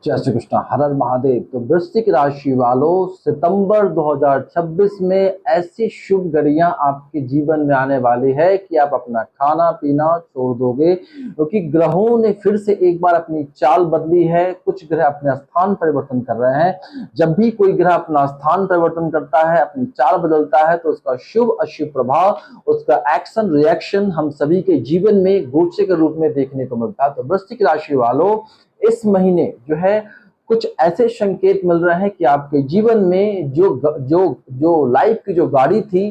जय श्री कृष्ण, हर हर महादेव। तो वृश्चिक राशि वालों, सितंबर 2026 में ऐसी शुभ घड़ियां आपके जीवन में आने वाली है कि आप अपना खाना पीना छोड़ दोगे, क्योंकि ग्रहों ने फिर से एक बार अपनी चाल बदली है। कुछ ग्रह अपने स्थान परिवर्तन कर रहे हैं। जब भी कोई ग्रह अपना स्थान परिवर्तन करता है, अपनी चाल बदलता है, तो उसका शुभ अशुभ प्रभाव, उसका एक्शन रिएक्शन हम सभी के जीवन में गोचे के रूप में देखने को मिलता है। तो वृश्चिक राशि वालों, इस महीने जो है कुछ ऐसे संकेत मिल रहे हैं कि आपके जीवन में जो जो जो लाइफ की जो गाड़ी थी,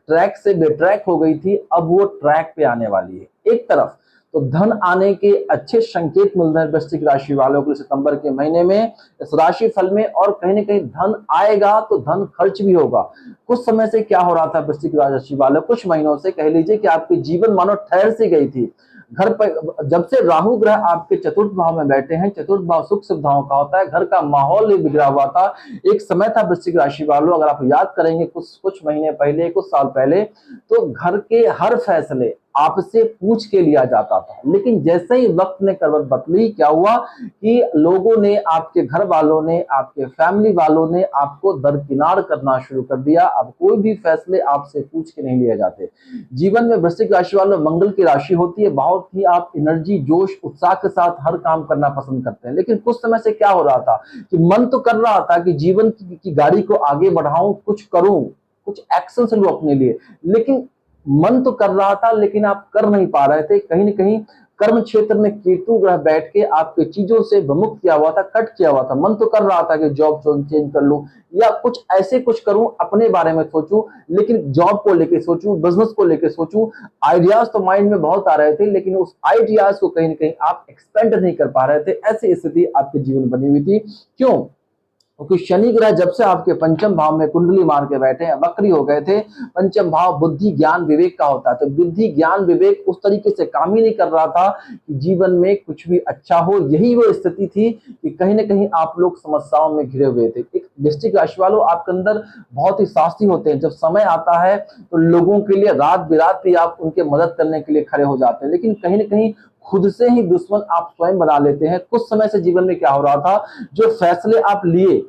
ट्रैक से बेट्रैक हो गई थी, अब वो ट्रैक पे आने वाली है। एक तरफ तो धन आने के अच्छे संकेत मिल रहे हैं वृश्चिक राशि वालों को सितंबर के महीने में इस राशि फल में, और कहीं ना कहीं धन आएगा तो धन खर्च भी होगा। कुछ समय से क्या हो रहा था वृश्चिक राशि वालों, कुछ महीनों से कह लीजिए कि आपकी जीवन मानो ठहर सी गई थी। घर पर जब से राहु ग्रह आपके चतुर्थ भाव में बैठे हैं, चतुर्थ भाव सुख सुविधाओं का होता है, घर का माहौल ही बिगड़ा हुआ था। एक समय था वृश्चिक राशि वालों, अगर आप याद करेंगे कुछ कुछ महीने पहले, कुछ साल पहले, तो घर के हर फैसले आपसे पूछ के लिया जाता था। लेकिन जैसे ही वक्त ने करवट बदली, क्या हुआ कि लोगों ने, आपके घर वालों ने, आपके फैमिली वालों ने आपको दरकिनार करना शुरू कर दिया। अब कोई भी फैसले आपसे पूछ के नहीं लिए जाते। जीवन में वृश्चिक राशि वालों मंगल की राशि होती है, बहुत ही आप एनर्जी जोश उत्साह के साथ हर काम करना पसंद करते हैं। लेकिन कुछ समय से क्या हो रहा था कि मन तो कर रहा था कि जीवन की गाड़ी को आगे बढ़ाऊं, कुछ करूं, कुछ एक्शन लूं अपने लिए, लेकिन मन तो कर रहा था लेकिन आप कर नहीं पा रहे थे। कहीं ना कहीं कर्म क्षेत्र में केतु ग्रह बैठ के आपके चीजों से विमुक्त किया हुआ था, कट किया हुआ था। मन तो कर रहा था कि जॉब चेंज कर लूं या कुछ ऐसे कुछ करूं, अपने बारे में सोचूं, लेकिन जॉब को लेके सोचूं, बिजनेस को लेके सोचूं। आइडियाज तो माइंड में बहुत आ रहे थे, लेकिन उस आइडियाज को कहीं ना कहीं आप एक्सपेंड नहीं कर पा रहे थे। ऐसी स्थिति आपके जीवन बनी हुई थी। क्यों? क्योंकि शनि ग्रह जब से आपके पंचम भाव में कुंडली मार के बैठे हैं, वक्री हो गए थे। पंचम भाव बुद्धि ज्ञान विवेक का होता है, तो बुद्धि ज्ञान विवेक उस तरीके से काम ही नहीं कर रहा था कि जीवन में कुछ भी अच्छा हो। यही वो स्थिति थी कि कहीं ना कहीं आप लोग समस्याओं में घिरे हुए थे। एक वृश्चिक राशि वालों, आपके अंदर बहुत ही साहसी होते हैं। जब समय आता है तो लोगों के लिए रात बिरात भी आप उनके मदद करने के लिए खड़े हो जाते हैं, लेकिन कहीं ना कहीं खुद से ही दुश्मन आप स्वयं बना लेते हैं। कुछ समय से जीवन में क्या हो रहा था, जो फैसले आप लिए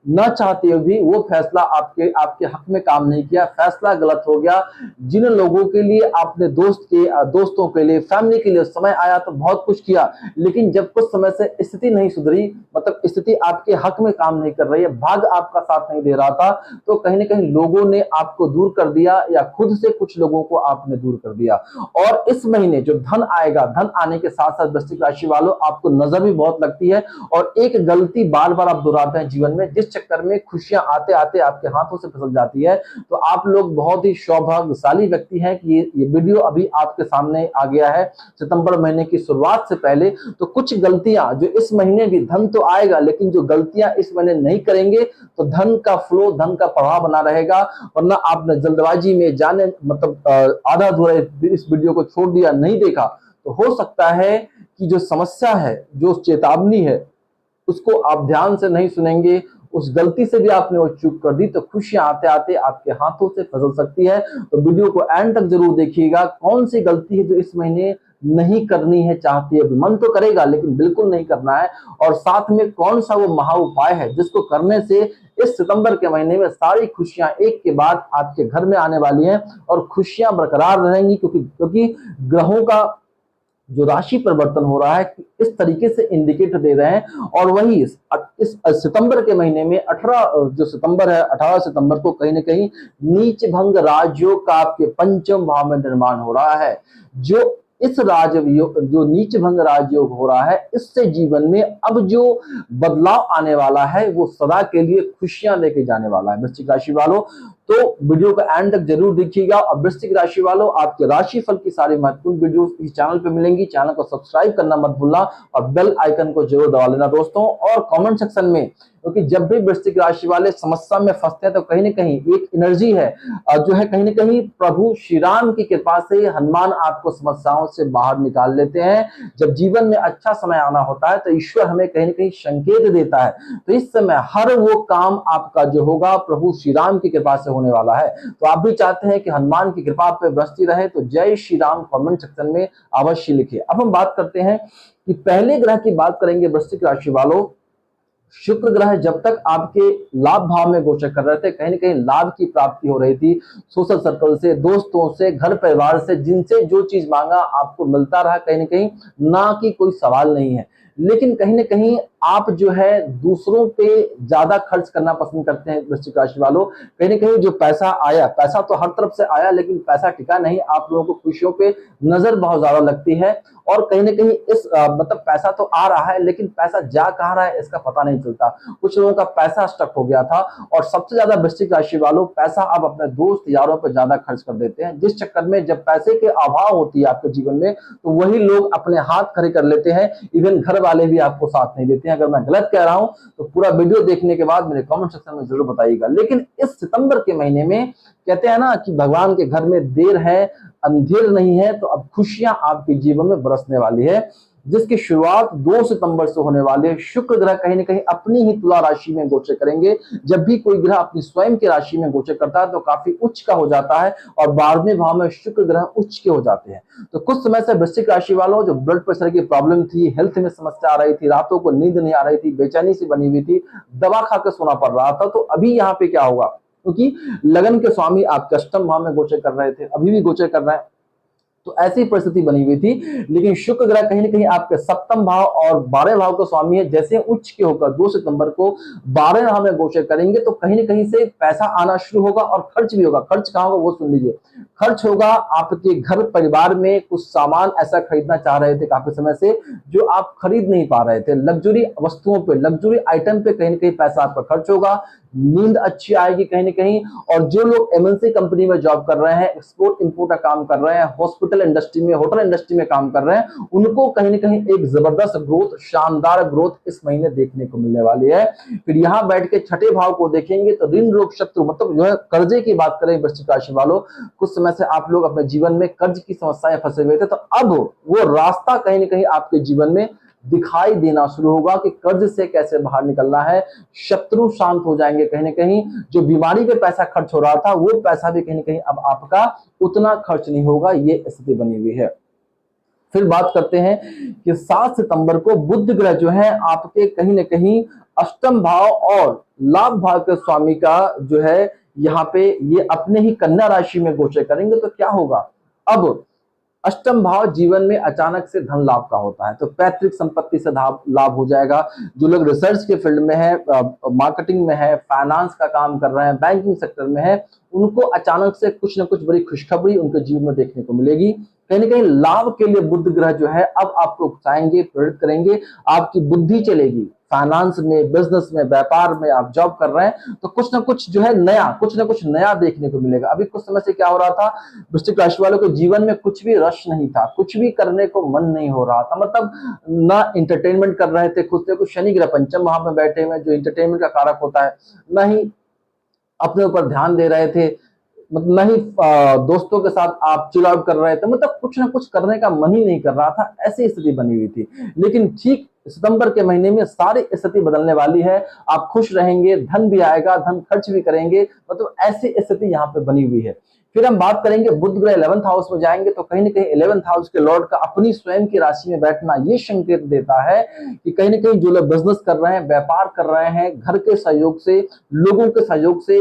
न चाहते हुए भी, वो फैसला आपके आपके हक में काम नहीं किया, फैसला गलत हो गया। जिन लोगों के लिए आपने दोस्तों के लिए, फैमिली के लिए समय आया तो बहुत कुछ किया, लेकिन जब कुछ समय से स्थिति नहीं सुधरी, मतलब स्थिति आपके हक में काम नहीं कर रही है, भाग आपका साथ नहीं दे रहा था, तो कहीं ना कहीं लोगों ने आपको दूर कर दिया या खुद से कुछ लोगों को आपने दूर कर दिया। और इस महीने जो धन आएगा, धन आने के साथ साथ वृश्चिक राशि वालों आपको नजर भी बहुत लगती है, और एक गलती बार बार आप दोहराते हैं जीवन में, जिस चक्कर में खुशियां आते आते आपके हाथों से फिसल जाती है। तो आप लोग बहुत ही सौभाग्यशाली व्यक्ति हैं कि ये वीडियो अभी आपके सामने आ गया है सितंबर महीने की शुरुआत से पहले। तो कुछ गलतियां जो इस महीने भी, धन तो आएगा लेकिन जो गलतियां इस महीने नहीं करेंगे तो धन का फ्लो, धन का प्रवाह बना रहेगा। वरना आपने जल्दबाजी में जाने, मतलब आधा अधूरा इस वीडियो को छोड़ दिया, नहीं देखा, तो हो सकता है कि जो समस्या है, जो चेतावनी है, उसको आप ध्यान से नहीं सुनेंगे, उस गलती से भी आपने वो चूक कर दी, तो खुशियां आते आते आपके हाथों से फिसल सकती है। तो वीडियो को एंड तक जरूर देखिएगा। कौन सी गलती है जो इस महीने नहीं करनी है, चाहती है, मन तो करेगा लेकिन बिल्कुल नहीं करना है, और साथ में कौन सा वो महा उपाय है जिसको करने से इस सितंबर के महीने में सारी खुशियां एक के बाद आपके घर में आने वाली हैं और खुशियां बरकरार रहेंगी। क्योंकि ग्रहों का जो राशि परिवर्तन हो रहा है इस तरीके से इंडिकेट दे रहे हैं। और वही इस सितंबर के महीने में 18 जो सितंबर है, 18 सितंबर को कहीं ना कहीं नीच भंग राजयोग का आपके पंचम भाव में निर्माण हो रहा है। जो इस राजयोग, जो नीच भंग राजयोग हो रहा है, इससे जीवन में अब जो बदलाव आने वाला है वो सदा के लिए खुशियां लेके जाने वाला है वृश्चिक राशि वालों। तो वीडियो को एंड तक जरूर देखिएगा। और वृश्चिक राशि वालों, आपके राशि फल की सारी महत्वपूर्ण वीडियो इस चैनल पे मिलेंगी। चैनल को सब्सक्राइब करना मत भूलना और बेल आइकन को जरूर दबा लेना दोस्तों। और कमेंट सेक्शन में, क्योंकि जब भी वृश्चिक राशि वाले समस्या में फंसते हैं तो कहीं ना कहीं एक एनर्जी है जो है, कहीं ना कहीं प्रभु श्री राम की कृपा से हनुमान आपको समस्याओं से बाहर निकाल लेते हैं। जब जीवन में अच्छा समय आना होता है तो ईश्वर हमें कहीं ना कहीं संकेत देता है। तो इस समय हर वो काम आपका जो होगा प्रभु श्री राम की कृपा से होने वाला है। तो आप भी चाहते हैं कि हनुमान की कृपा पे बरसती रहे, तो जय श्री राम कमेंट सेक्शन में अवश्य लिखिए। अब हम बात करते हैं कि पहले ग्रह की बात करेंगे वृश्चिक राशि वालों, शुक्र ग्रह जब तक आपके लाभ भाव में गोचर कर रहे थे, कहीं ना कहीं लाभ की प्राप्ति हो रही थी, सोशल सर्कल से, दोस्तों से, घर परिवार से, जिनसे जो चीज मांगा आपको मिलता रहा, कहीं ना कहीं ना कि कोई सवाल नहीं है। लेकिन कहीं ना कहीं आप जो है दूसरों पे ज्यादा खर्च करना पसंद करते हैं वृश्चिक राशि वालों। कहीं ना कहीं जो पैसा आया, पैसा तो हर तरफ से आया लेकिन पैसा टिका नहीं, आप लोगों को खुशियों पे नजर बहुत ज्यादा लगती है। और कहीं ना कहीं इस मतलब पैसा तो आ रहा है लेकिन पैसा जा कहाँ रहा है इसका पता नहीं चलता। कुछ लोगों का पैसा स्टक हो गया था। और सबसे ज्यादा वृश्चिक राशि वालों पैसा आप अपने दोस्त यारों पर ज्यादा खर्च कर देते हैं, जिस चक्कर में जब पैसे के अभाव होती है आपके जीवन में तो वही लोग अपने हाथ खड़े कर लेते हैं, इवन घर वाले भी आपको साथ नहीं देते हैं। अगर मैं गलत कह रहा हूं तो पूरा वीडियो देखने के बाद मेरे कमेंट सेक्शन में जरूर बताइएगा। लेकिन इस सितंबर के महीने में कहते हैं ना कि भगवान के घर में देर है अंधेर नहीं है, तो अब खुशियां आपके जीवन में बरसने वाली है, जिसकी शुरुआत 2 सितंबर से होने वाली है। शुक्र ग्रह कहीं ना कहीं अपनी ही तुला राशि में गोचर करेंगे। जब भी कोई ग्रह अपनी स्वयं की राशि में गोचर करता है तो काफी उच्च का हो जाता है, और 12वें भाव में शुक्र ग्रह उच्च के हो जाते हैं। तो कुछ समय से वृश्चिक राशि वालों जो ब्लड प्रेशर की प्रॉब्लम थी, हेल्थ में समस्या आ रही थी, रातों को नींद नहीं आ रही थी, बेचैनी सी बनी हुई थी, दवा खाकर सोना पड़ रहा था, तो अभी यहाँ पे क्या होगा, क्योंकि लगन के स्वामी आपके अष्टम भाव में गोचर कर रहे थे, अभी भी गोचर कर रहे हैं, तो ऐसी परिस्थिति बनी हुई थी। लेकिन शुक्र ग्रह कहीं ना कहीं आपके सप्तम भाव और 12 भाव का स्वामी है, जैसे उच्च के होकर 2 सितंबर को 12 भाव में गोचर करेंगे तो कहीं ना कहीं से पैसा आना शुरू होगा और खर्च भी होगा। खर्च कहाँ होगा वो सुन लीजिए। खर्च होगा आपके घर परिवार में, कुछ सामान ऐसा खरीदना चाह रहे थे काफी समय से जो आप खरीद नहीं पा रहे थे, लग्जरी वस्तुओं पे, लग्जरी आइटम पे कहीं ना कहीं पैसा आपका खर्च होगा। नींद अच्छी आएगी कहीं ना कहीं। और जो लोग एमएनसी कंपनी में जॉब कर रहे हैं, एक्सपोर्ट इंपोर्ट का काम कर रहे हैं, हॉस्पिटल इंडस्ट्री में, होटल इंडस्ट्री में काम कर रहे हैं, उनको कहीं ना कहीं एक जबरदस्त ग्रोथ, शानदार ग्रोथ इस महीने देखने को मिलने वाली है। फिर यहाँ बैठ के छठे भाव को देखेंगे तो ऋण रोग शत्रु, मतलब जो है कर्जे की बात करें वृश्चिक राशि वालों, कुछ समय से आप लोग अपने जीवन में कर्ज की समस्याएं फंसे हुए थे, तो अब वो रास्ता कहीं ना कहीं आपके जीवन में दिखाई देना शुरू होगा कि कर्ज से कैसे बाहर निकलना है। शत्रु शांत हो जाएंगे कहीं ना कहीं। जो बीमारी पे पैसा खर्च हो रहा था वो पैसा भी कहीं ना कहीं अब आपका उतना खर्च नहीं होगा, ये स्थिति बनी हुई है। फिर बात करते हैं कि 7 सितंबर को बुध ग्रह जो है आपके कहीं ना कहीं अष्टम भाव और लाभ भाव के स्वामी का जो है यहाँ पे ये अपने ही कन्या राशि में गोचर करेंगे, तो क्या होगा, अब अष्टम भाव जीवन में अचानक से धन लाभ का होता है, तो पैतृक संपत्ति से लाभ हो जाएगा। जो लोग रिसर्च के फील्ड में है, मार्केटिंग में है, फाइनेंस का काम कर रहे हैं, बैंकिंग सेक्टर में है, उनको अचानक से कुछ ना कुछ बड़ी खुशखबरी उनके जीवन में देखने को मिलेगी। कहीं ना कहीं लाभ के लिए बुध ग्रह जो है अब आपको उकसाएंगे, प्रेरित करेंगे, आपकी बुद्धि चलेगी। फाइनेंस में, बिजनेस में, व्यापार में आप जॉब कर रहे हैं तो कुछ ना कुछ जो है नया, कुछ ना कुछ नया देखने को मिलेगा। अभी कुछ समय से क्या हो रहा था, वृश्चिक राशि वालों के जीवन में कुछ भी रश नहीं था, कुछ भी करने को मन नहीं हो रहा था, मतलब ना इंटरटेनमेंट कर रहे थे खुद से। कुछ शनि ग्रह पंचम भाव में बैठे हुए जो इंटरटेनमेंट का कारक होता है, ना ही अपने ऊपर ध्यान दे रहे थे, मतलब नहीं दोस्तों के साथ आप चिल आउट कर रहे थे, मतलब कुछ ना कुछ करने का मन ही नहीं कर रहा था, ऐसी स्थिति बनी हुई थी। लेकिन ठीक सितंबर के महीने में सारी स्थिति बदलने वाली है। आप खुश रहेंगे, धन भी आएगा, धन खर्च भी करेंगे, मतलब ऐसी स्थिति यहाँ पे बनी हुई है। फिर हम बात करेंगे बुध ग्रह 11th हाउस में जाएंगे तो कहीं ना कहीं 11th हाउस के लॉर्ड का अपनी स्वयं की राशि में बैठना ये संकेत देता है कि कहीं ना कहीं जो लोग बिजनेस कर रहे हैं, व्यापार कर रहे हैं, घर के सहयोग से, लोगों के सहयोग से,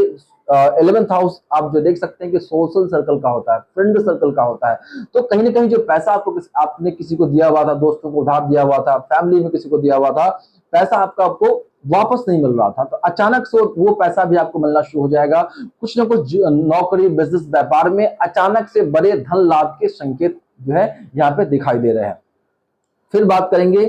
11th हाउस आप जो देख सकते हैं कि सोशल सर्कल का होता है, फ्रेंड सर्कल का होता है, तो कहीं ना कहीं जो पैसा आपने किसी को दिया हुआ था, दोस्तों को उधार दिया हुआ था, फैमिली में किसी को दिया हुआ था, पैसा आपको वापस नहीं मिल रहा था, तो अचानक से वो पैसा भी आपको मिलना शुरू हो जाएगा। कुछ ना कुछ नौकरी, बिजनेस, व्यापार में अचानक से बड़े धन लाभ के संकेत जो है यहाँ पे दिखाई दे रहे हैं। फिर बात करेंगे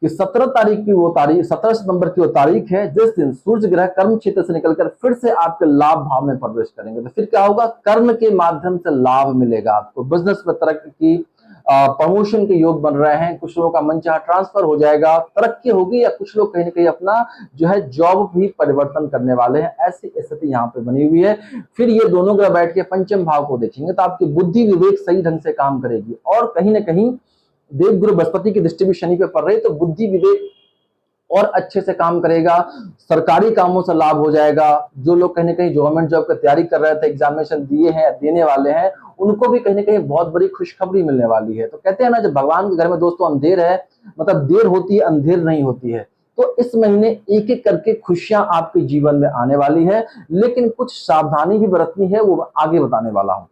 कि 17 सितंबर की वो तारीख है जिस दिन सूर्य ग्रह कर्म क्षेत्र से निकलकर फिर से आपके लाभ भाव में प्रवेश करेंगे। तो फिर क्या होगा, कर्म के माध्यम से लाभ मिलेगा आपको, बिजनेस में तरक्की की, प्रमोशन के योग बन रहे हैं, कुछ लोगों का मनचाहा ट्रांसफर हो जाएगा, तरक्की होगी, या कुछ लोग कहीं ना कहीं अपना जो है जॉब भी परिवर्तन करने वाले हैं, ऐसी स्थिति यहाँ पे बनी हुई है। फिर ये दोनों ग्रह बैठ के पंचम भाव को देखेंगे तो आपकी बुद्धि विवेक सही ढंग से काम करेगी, और कहीं ना कहीं देवगुरु बृहस्पति की दृष्टि भी शनि पे पड़ रही है, तो बुद्धि विवेक और अच्छे से काम करेगा, सरकारी कामों से लाभ हो जाएगा। जो लोग कहीं ना कहीं गवर्नमेंट जॉब की तैयारी कर रहे थे, एग्जामिनेशन दिए हैं, देने वाले हैं, उनको भी कहीं ना कहीं बहुत बड़ी खुशखबरी मिलने वाली है। तो कहते हैं ना, जब भगवान के घर में दोस्तों अंधेर है, मतलब देर होती है, अंधेर नहीं होती है। तो इस महीने एक एक करके खुशियां आपके जीवन में आने वाली है, लेकिन कुछ सावधानी भी बरतनी है, वो मैं आगे बताने वाला हूं।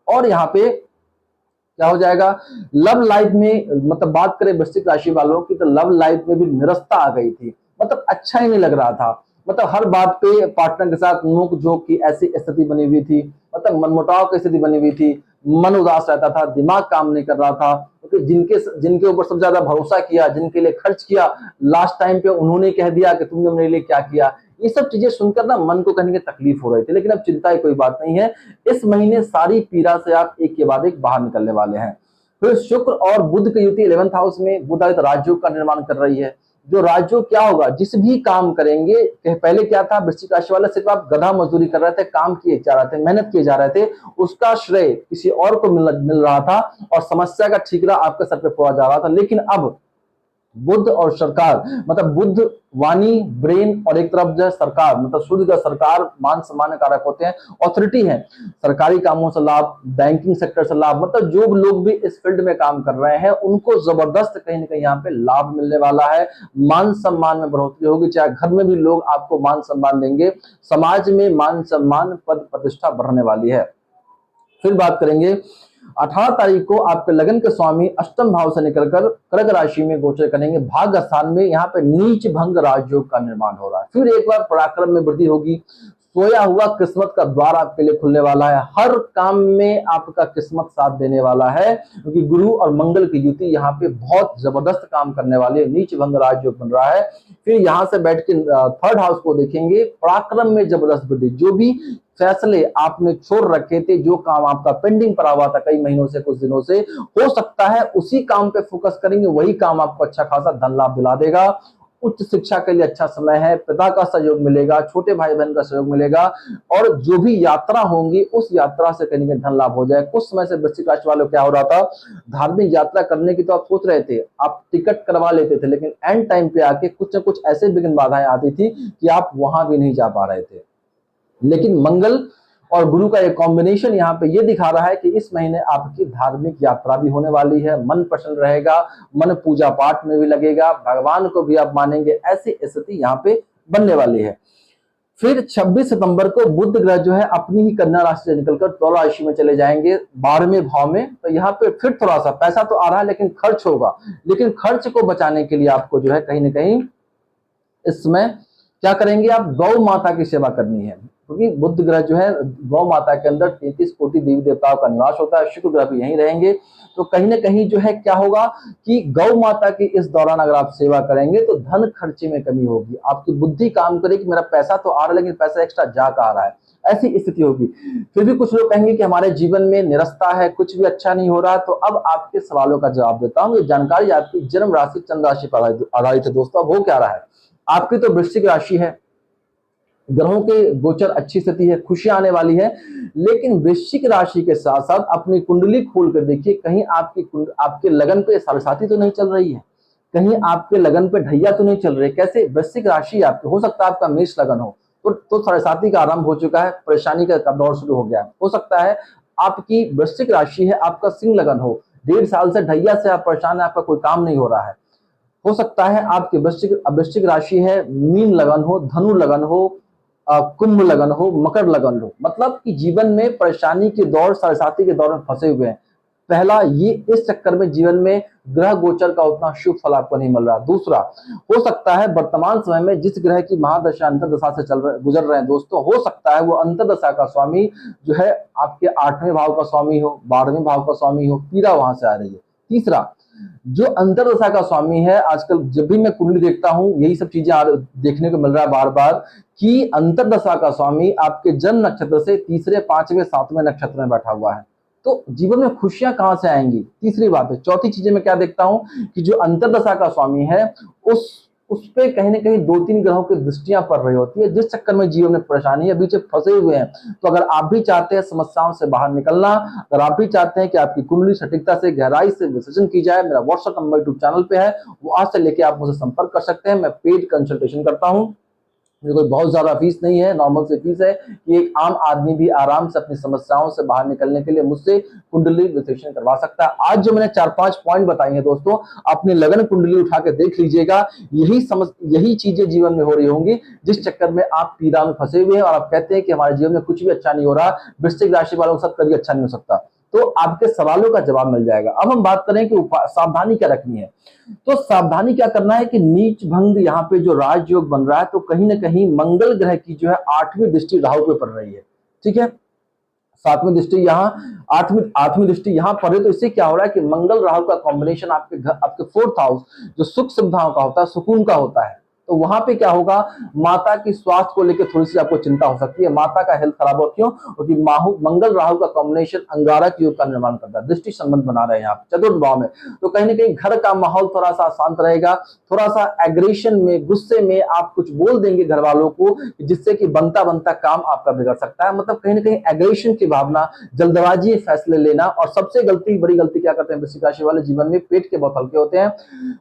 और यहाँ पे क्या हो जाएगा, लव लाइफ में, मतलब बात करें वृश्चिक राशि वालों की, तो लव लाइफ में भी निरस्ता आ गई थी। मतलब अच्छा ही नहीं लग रहा था, मतलब हर बात पे पार्टनर के साथ नोक झोंक की ऐसी स्थिति बनी हुई थी, मतलब मनमुटाव की स्थिति बनी हुई थी, मन उदास रहता था, दिमाग काम नहीं कर रहा था, क्योंकि जिनके जिनके ऊपर सबसे ज्यादा भरोसा किया, जिनके लिए खर्च किया, लास्ट टाइम पे उन्होंने कह दिया कि तुमने मेरे लिए क्या किया। ये सब चीजें सुनकर ना मन को कहीं तकलीफ हो रही थी, लेकिन अब चिंता की कोई बात नहीं है। इस महीने सारी पीड़ा से आप एक के बाद एक बाहर निकलने वाले हैं। फिर शुक्र और बुध की युति 11th हाउस में, बुध आदित्य राजयोग का निर्माण कर रही है। जो राजयोग क्या होगा, जिस भी काम करेंगे, पहले क्या था, वृश्चिक राशि वाले सिर्फ आप गधा मजदूरी कर रहे थे, काम किए जा रहे थे, मेहनत किए जा रहे थे, उसका श्रेय किसी और को मिल रहा था और समस्या का ठीकरा आपके सर पे फोड़ा जा रहा था। लेकिन अब बुद्ध और सरकार, मतलब बुद्ध वाणी, ब्रेन, और एक तरफ जो है सरकार, मतलब सूर्य का सरकार मान सम्मान कारक होते हैं, ऑथोरिटी है, सरकारी कामों से लाभ, बैंकिंग सेक्टर से लाभ, मतलब जो लोग भी इस फील्ड में काम कर रहे हैं उनको जबरदस्त कहीं ना कहीं यहाँ पे लाभ मिलने वाला है। मान सम्मान में बढ़ोतरी होगी, चाहे घर में भी लोग आपको मान सम्मान देंगे, समाज में मान सम्मान, पद प्रतिष्ठा बढ़ने वाली है। फिर बात करेंगे 18 तारीख को आपके लगन के स्वामी अष्टम भाव से निकलकर कर्क राशि में गोचर करेंगे, भाग्य स्थान में। यहाँ पे नीच भंग राजयोग का निर्माण हो रहा है। फिर एक बार पराक्रम में वृद्धि होगी, सोया हुआ किस्मत का द्वार आपके लिए खुलने वाला है, हर काम में आपका किस्मत साथ देने वाला है, क्योंकि गुरु और मंगल की युति यहाँ पे बहुत जबरदस्त काम करने वाली है, नीच भंग राजयोग बन रहा है। फिर यहाँ से बैठ के थर्ड हाउस को देखेंगे, पराक्रम में जबरदस्त वृद्धि, जो भी फैसले आपने छोड़ रखे थे, जो काम आपका पेंडिंग पड़ा हुआ था कई महीनों से, कुछ दिनों से, हो सकता है उसी काम पे फोकस करेंगे, वही काम आपको अच्छा खासा धन लाभ दिला देगा। उच्च शिक्षा के लिए अच्छा समय है, पिता का सहयोग मिलेगा, छोटे भाई बहन का सहयोग मिलेगा, और जो भी यात्रा होंगी उस यात्रा से कहीं धन लाभ हो जाए। कुछ समय से वृश्चिक राशि वालों क्या हो रहा था, धार्मिक यात्रा करने की तो आप सोच रहे थे, आप टिकट करवा लेते थे, लेकिन एंड टाइम पे आके कुछ न कुछ ऐसे विघ्न बाधाएं आती थी कि आप वहां भी नहीं जा पा रहे थे। लेकिन मंगल और गुरु का एक कॉम्बिनेशन यहाँ पे ये दिखा रहा है कि इस महीने आपकी धार्मिक यात्रा भी होने वाली है, मन प्रसन्न रहेगा, मन पूजा पाठ में भी लगेगा, भगवान को भी आप मानेंगे, ऐसी स्थिति यहाँ पे बनने वाली है। फिर 26 सितंबर को बुध ग्रह जो है अपनी ही कन्या राशि से निकलकर तुला राशि में चले जाएंगे 12वें भाव में। तो यहाँ पे फिर थोड़ा सा पैसा तो आ रहा है, लेकिन खर्च होगा, लेकिन खर्च को बचाने के लिए आपको जो है कहीं ना कहीं इसमें क्या करेंगे, आप गौ माता की सेवा करनी है, क्योंकि बुध ग्रह जो है गौ माता के अंदर 33 कोटि देवी देवताओं का निवास होता है, शुक्र ग्रह भी यहीं रहेंगे। तो कहीं ना कहीं जो है क्या होगा कि गौ माता की इस दौरान अगर आप सेवा करेंगे तो धन खर्चे में कमी होगी, आपकी बुद्धि काम करेगी, मेरा पैसा तो आ रहा है लेकिन पैसा एक्स्ट्रा जा आ रहा है, ऐसी स्थिति होगी। फिर भी कुछ लोग कहेंगे कि हमारे जीवन में निरस्ता है, कुछ भी अच्छा नहीं हो रहा। तो अब आपके सवालों का जवाब देता हूँ। ये जानकारी आपकी जन्म राशि चंद्र राशि पर आधारित है दोस्तों। अब हो क्या रहा है, आपकी तो वृश्चिक राशि है, ग्रहों के गोचर अच्छी स्थिति है, खुशियां आने वाली है, लेकिन वृश्चिक राशि के साथ साथ अपनी कुंडली खोल कर देखिए, कहीं आपके लगन पे साढ़े तो नहीं चल रही है, कहीं आपके लगन पे ढैया तो नहीं चल रही। कैसे, वृश्चिक राशि आपके, हो सकता है आपका मेष लगन हो, तो साढ़े का आरंभ हो चुका है, परेशानी का दौर शुरू हो गया है। हो सकता है आपकी वृश्चिक राशि है, आपका सिंह लगन हो, 1.5 साल से ढैया से आप परेशान है, आपका कोई काम नहीं हो रहा है। हो सकता है आपकी वृश्चिक राशि है, मीन लगन हो, धनु लगन हो, कुंभ लगन हो, मकर लगन हो, मतलब कि जीवन में परेशानी के दौर, साढ़े के दौर में फंसे हुए हैं। पहला, ये इस चक्कर में जीवन में ग्रह गोचर का उतना शुभ फल आपको नहीं मिल रहा। दूसरा, हो सकता है वर्तमान समय में जिस ग्रह की महादशा अंतरदशा से गुजर रहे हैं दोस्तों, हो सकता है वो अंतरदशा का स्वामी जो है आपके 8वें भाव का स्वामी हो, 12वें भाव का स्वामी हो, पीड़ा वहां से आ रही है। तीसरा, जो अंतरदशा का स्वामी है, आजकल जब भी मैं कुंडली देखता हूं यही सब चीजें देखने को मिल रहा है बार बार, कि अंतरदशा का स्वामी आपके जन्म नक्षत्र से 3, 5वें, 7वें नक्षत्र में बैठा हुआ है। तो जीवन में खुशियां कहां से आएंगी, तीसरी बात है। चौथी चीजें मैं क्या देखता हूं कि जो अंतरदशा का स्वामी है उस पे कहीं ना कहीं 2-3 ग्रहों की दृष्टियां पड़ रही होती है, जिस चक्कर में जीवन में परेशानी है, बीच फंसे हुए हैं। तो अगर आप भी चाहते हैं समस्याओं से बाहर निकलना, अगर आप भी चाहते हैं कि आपकी कुंडली सटीकता से, गहराई से विश्लेषण की जाए, मेरा व्हाट्सएप नंबर यूट्यूब चैनल पे है, वो आज से लेके आप मुझसे संपर्क कर सकते हैं। मैं पेड कंसल्टेशन करता हूँ। ये कोई बहुत ज्यादा फीस नहीं है, नॉर्मल से फीस है कि एक आम आदमी भी आराम से अपनी समस्याओं से बाहर निकलने के लिए मुझसे कुंडली विश्लेषण करवा सकता है। आज जो मैंने 4-5 पॉइंट बताई हैं दोस्तों, अपनी लगन कुंडली उठा के देख लीजिएगा। यही चीजें जीवन में हो रही होंगी जिस चक्कर में आप पीड़ा में फंसे हुए हैं और आप कहते हैं कि हमारे जीवन में कुछ भी अच्छा नहीं हो रहा, वृश्चिक राशि वालों के साथ कभी अच्छा नहीं हो सकता। तो आपके सवालों का जवाब मिल जाएगा। अब हम बात करें कि सावधानी क्या रखनी है। तो सावधानी क्या करना है कि नीच भंग यहाँ पे जो राजयोग बन रहा है, तो कहीं ना कहीं मंगल ग्रह की जो है 8वीं दृष्टि राहु पे पड़ रही है। ठीक है, 7वीं दृष्टि यहाँ, आठवीं दृष्टि यहाँ पड़ रही, तो इससे क्या हो रहा है कि मंगल राहु का कॉम्बिनेशन आपके घर, आपके 4th हाउस जो सुख सुविधाओं का होता है, सुकून का होता है, तो वहां पे क्या होगा, माता की स्वास्थ्य को लेकर थोड़ी सी आपको चिंता हो सकती है। माता का हेल्थ खराब हो, क्यों? क्योंकि मंगल राहु का कॉम्बिनेशन अंगारक योग का निर्माण करता है, दृष्टि संबंध बना रहे हैं आप चतुर्थ भाव में। तो कहीं ना कहीं घर का माहौल थोड़ा सा शांत रहेगा, थोड़ा सा एग्रेशन में, गुस्से में आप कुछ बोल देंगे घर वालों को, जिससे कि बनता बनता काम आपका बिगड़ सकता है। मतलब कहीं ना कहीं एग्रेशन की भावना, जल्दबाजी फैसले लेना, और सबसे बड़ी गलती क्या करते हैं वृश्चिक राशि वाले जीवन में, पेट के बहुत हल्के होते हैं।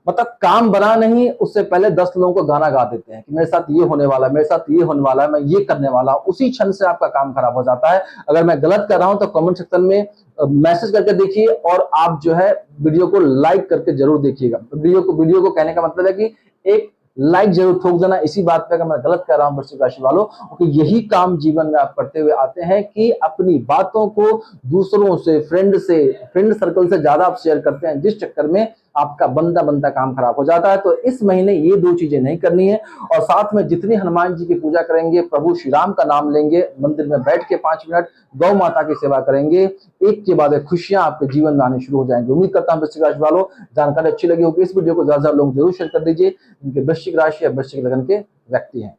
मतलब काम बना नहीं, उससे पहले 10 लोगों को गाना गा देते हैं कि मेरे साथ ये होने वाला है, मेरे साथ ये होने वाला है, मैं ये करने वाला हूं। उसी क्षण से आपका काम खराब हो जाता है। अगर मैं गलत कर रहा हूं तो कमेंट सेक्शन में मैसेज करके देखिए, और आप जो है वीडियो को लाइक करके जरूर देखिएगा। वीडियो को कहने का मतलब है कि एक लाइक जरूर ठोक देना इसी बात पे, अगर मैं गलत कर रहा हूं वृश्चिक राशि वालों, क्योंकि यही काम जीवन में आप करते हुए आते हैं कि अपनी बातों को दूसरों से, फ्रेंड सर्कल से ज्यादा आप शेयर करते हैं, जिस चक्कर में आपका बनता काम खराब हो जाता है। तो इस महीने ये 2 चीजें नहीं करनी है। और साथ में जितनी हनुमान जी की पूजा करेंगे, प्रभु श्री राम का नाम लेंगे, मंदिर में बैठ के 5 मिनट गौ माता की सेवा करेंगे, एक के बाद एक खुशियां आपके जीवन में आनी शुरू हो जाएंगी। उम्मीद करता हूं वृश्चिक राशि वालों जानकारी अच्छी लगी होगी। इस वीडियो को ज्यादा लोग जरूर शेयर कर दीजिए, जिनके वृश्चिक राशि या वृश्चिक लगन के व्यक्ति हैं।